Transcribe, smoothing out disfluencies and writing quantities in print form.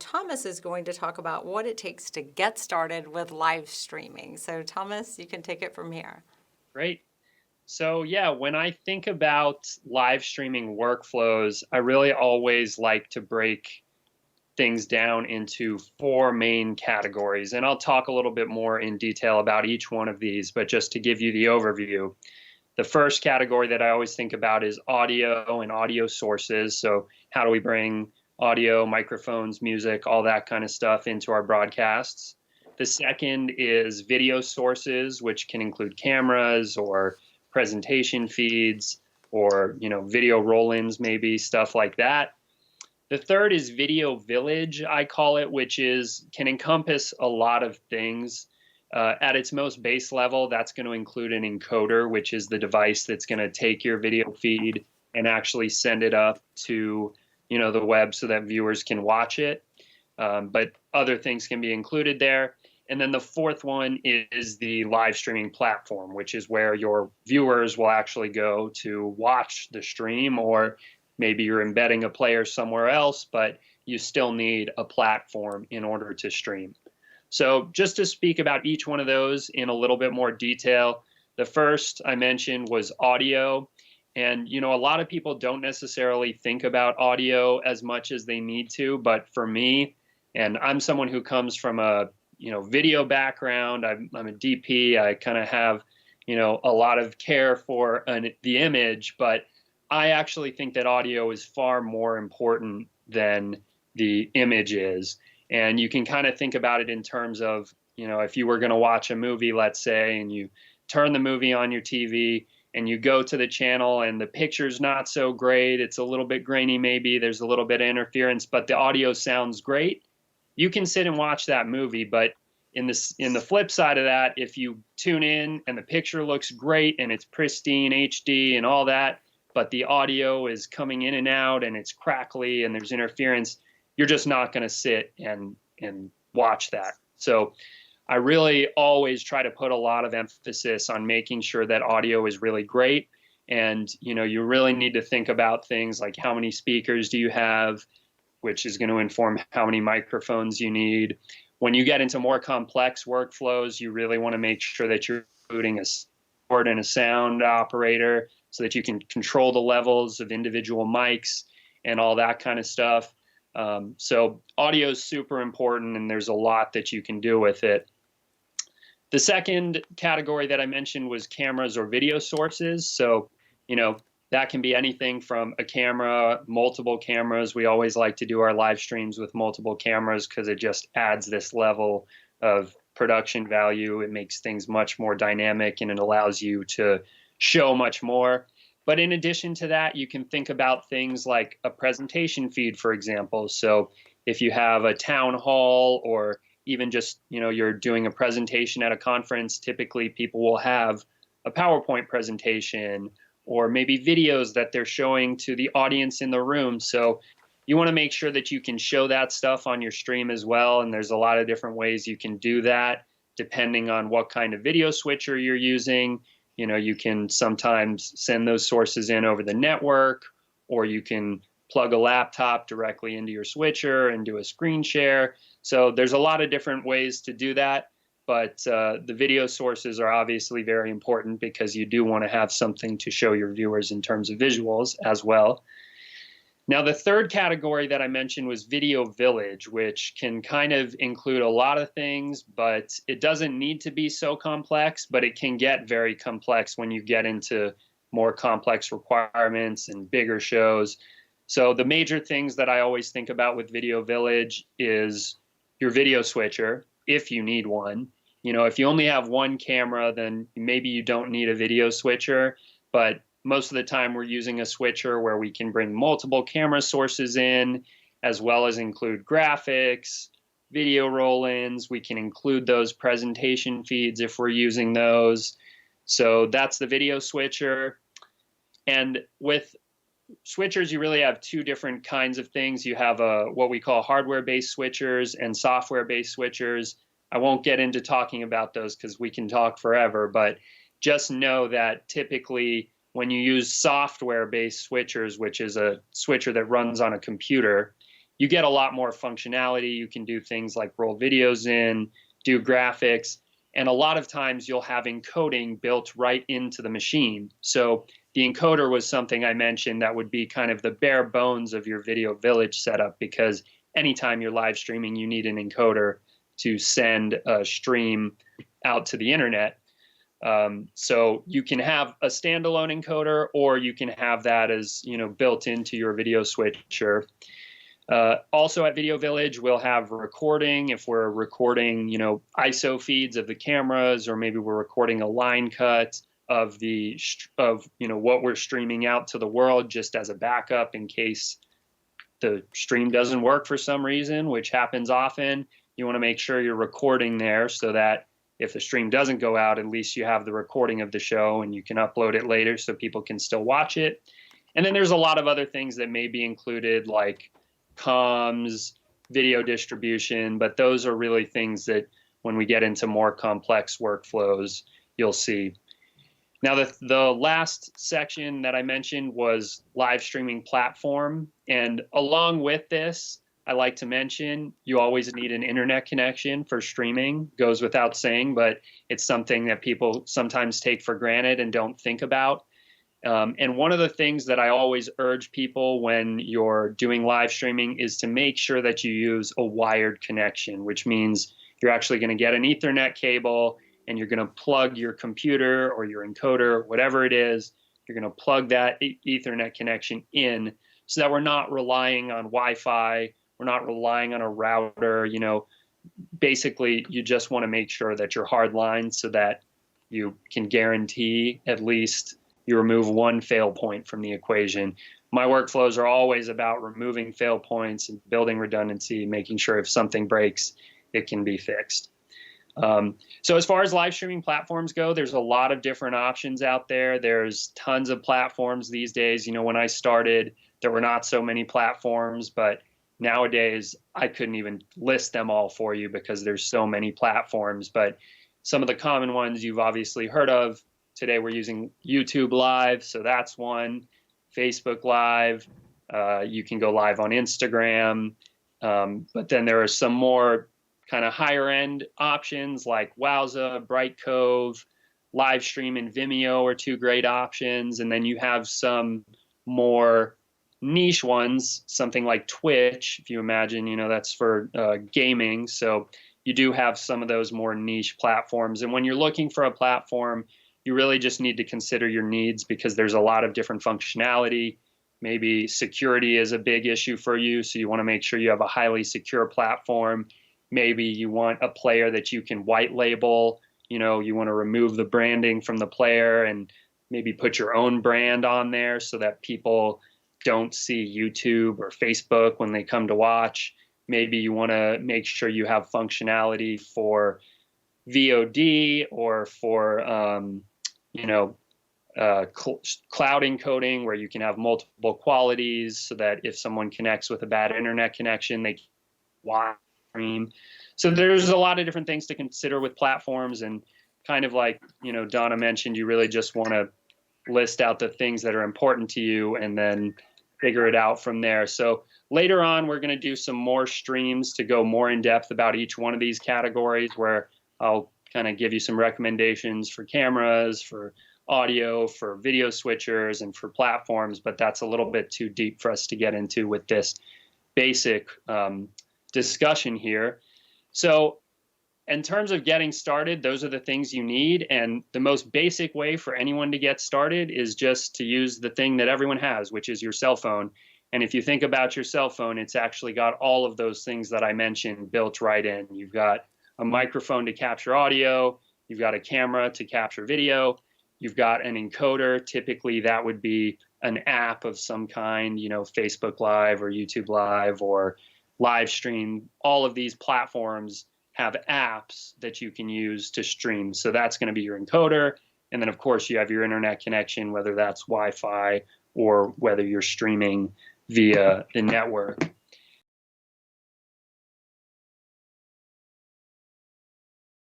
Thomas is going to talk about what it takes to get started with live streaming. So Thomas, you can take it from here. Great. So yeah, when I think about live streaming workflows, I really always like to break things down into four main categories. And I'll talk a little bit more in detail about each one of these, but just to give you the overview. The first category that I always think about is audio and audio sources. So how do we bring audio, microphones, music, all that kind of stuff into our broadcasts? The second is video sources, which can include cameras or presentation feeds or video roll-ins, maybe stuff like that. The third is Video Village, I call it, which can encompass a lot of things. At its most base level, that's going to include an encoder, which is the device that's going to take your video feed and actually send it up to the web so that viewers can watch it. But other things can be included there. And then the fourth one is the live streaming platform, which is where your viewers will actually go to watch the stream, or maybe you're embedding a player somewhere else, but you still need a platform in order to stream. So just to speak about each one of those in a little bit more detail, the first I mentioned was audio. And, a lot of people don't necessarily think about audio as much as they need to, but for me, and I'm someone who comes from a video background. I'm a DP. I kind of have, a lot of care for the image, but I actually think that audio is far more important than the image is. And you can kind of think about it in terms of, if you were going to watch a movie, let's say, and you turn the movie on your TV and you go to the channel and the picture's not so great. It's a little bit grainy, maybe there's a little bit of interference, but the audio sounds great. You can sit and watch that movie, but in the flip side of that, if you tune in and the picture looks great and it's pristine HD and all that, but the audio is coming in and out and it's crackly and there's interference, you're just not going to sit and watch that. So I really always try to put a lot of emphasis on making sure that audio is really great. And, you really need to think about things like how many speakers do you have, which is going to inform how many microphones you need. When you get into more complex workflows, you really want to make sure that you're including a keyboard and a sound operator so that you can control the levels of individual mics and all that kind of stuff. So audio is super important, and there's a lot that you can do with it. The second category that I mentioned was cameras or video sources. So, that can be anything from a camera, multiple cameras. We always like to do our live streams with multiple cameras because it just adds this level of production value. It makes things much more dynamic and it allows you to show much more. But in addition to that, you can think about things like a presentation feed, for example. So if you have a town hall or even just, you're doing a presentation at a conference, typically people will have a PowerPoint presentation or maybe videos that they're showing to the audience in the room. So you want to make sure that you can show that stuff on your stream as well. And there's a lot of different ways you can do that depending on what kind of video switcher you're using. You can sometimes send those sources in over the network, or you can plug a laptop directly into your switcher and do a screen share. So there's a lot of different ways to do that. But the video sources are obviously very important because you do want to have something to show your viewers in terms of visuals as well. Now, the third category that I mentioned was Video Village, which can kind of include a lot of things, but it doesn't need to be so complex, but it can get very complex when you get into more complex requirements and bigger shows. So the major things that I always think about with Video Village is your video switcher, if you need one. If you only have one camera, then maybe you don't need a video switcher, but most of the time we're using a switcher where we can bring multiple camera sources in, as well as include graphics, video roll-ins. We can include those presentation feeds if we're using those. So that's the video switcher. And with switchers, you really have two different kinds of things. You have what we call hardware-based switchers and software-based switchers. I won't get into talking about those because we can talk forever, but just know that typically when you use software-based switchers, which is a switcher that runs on a computer, you get a lot more functionality. You can do things like roll videos in, do graphics, and a lot of times you'll have encoding built right into the machine. So the encoder was something I mentioned that would be kind of the bare bones of your video village setup, because anytime you're live streaming, you need an encoder to send a stream out to the internet. So you can have a standalone encoder, or you can have that as, built into your video switcher. Also at Video Village, we'll have recording if we're recording, ISO feeds of the cameras, or maybe we're recording a line cut of what we're streaming out to the world, just as a backup in case the stream doesn't work for some reason, which happens often. You want to make sure you're recording there so that if the stream doesn't go out, at least you have the recording of the show and you can upload it later so people can still watch it. And then there's a lot of other things that may be included, like comms, video distribution, but those are really things that when we get into more complex workflows, you'll see. Now, the last section that I mentioned was live streaming platform. And along with this, I like to mention you always need an internet connection for streaming. Goes without saying, but it's something that people sometimes take for granted and don't think about. And one of the things that I always urge people when you're doing live streaming is to make sure that you use a wired connection, which means you're actually going to get an Ethernet cable and you're going to plug your computer or your encoder, whatever it is, you're going to plug that Ethernet connection in so that we're not relying on Wi-Fi, we're not relying on a router. Basically, you just want to make sure that you're hardlined so that you can guarantee at least you remove one fail point from the equation. My workflows are always about removing fail points and building redundancy, making sure if something breaks, it can be fixed. So as far as live streaming platforms go, there's a lot of different options out there. There's tons of platforms these days. When I started, there were not so many platforms, but nowadays I couldn't even list them all for you because there's so many platforms. But some of the common ones you've obviously heard of. Today we're using YouTube Live, so that's one. Facebook Live, you can go live on Instagram, but then there are some more kind of higher end options like Wowza, Bright Cove, Livestream, and Vimeo are two great options. And then you have some more niche ones, something like Twitch, if you imagine, that's for gaming. So you do have some of those more niche platforms. And when you're looking for a platform, you really just need to consider your needs because there's a lot of different functionality. Maybe security is a big issue for you, so you want to make sure you have a highly secure platform. Maybe you want a player that you can white label. You want to remove the branding from the player and maybe put your own brand on there so that people don't see YouTube or Facebook when they come to watch. Maybe you want to make sure you have functionality for VOD or for cloud encoding where you can have multiple qualities so that if someone connects with a bad internet connection, they can watch stream. So there's a lot of different things to consider with platforms, and kind of like, Donna mentioned, you really just want to list out the things that are important to you and then figure it out from there. So later on, we're going to do some more streams to go more in depth about each one of these categories, where I'll kind of give you some recommendations for cameras, for audio, for video switchers, and for platforms, but that's a little bit too deep for us to get into with this basic discussion here. So in terms of getting started, those are the things you need. And the most basic way for anyone to get started is just to use the thing that everyone has, which is your cell phone. And if you think about your cell phone, it's actually got all of those things that I mentioned built right in. You've got a microphone to capture audio, you've got a camera to capture video, you've got an encoder. Typically that would be an app of some kind, Facebook Live or YouTube Live or Livestream. All of these platforms have apps that you can use to stream. So that's going to be your encoder. And then of course you have your internet connection, whether that's Wi-Fi or whether you're streaming via the network.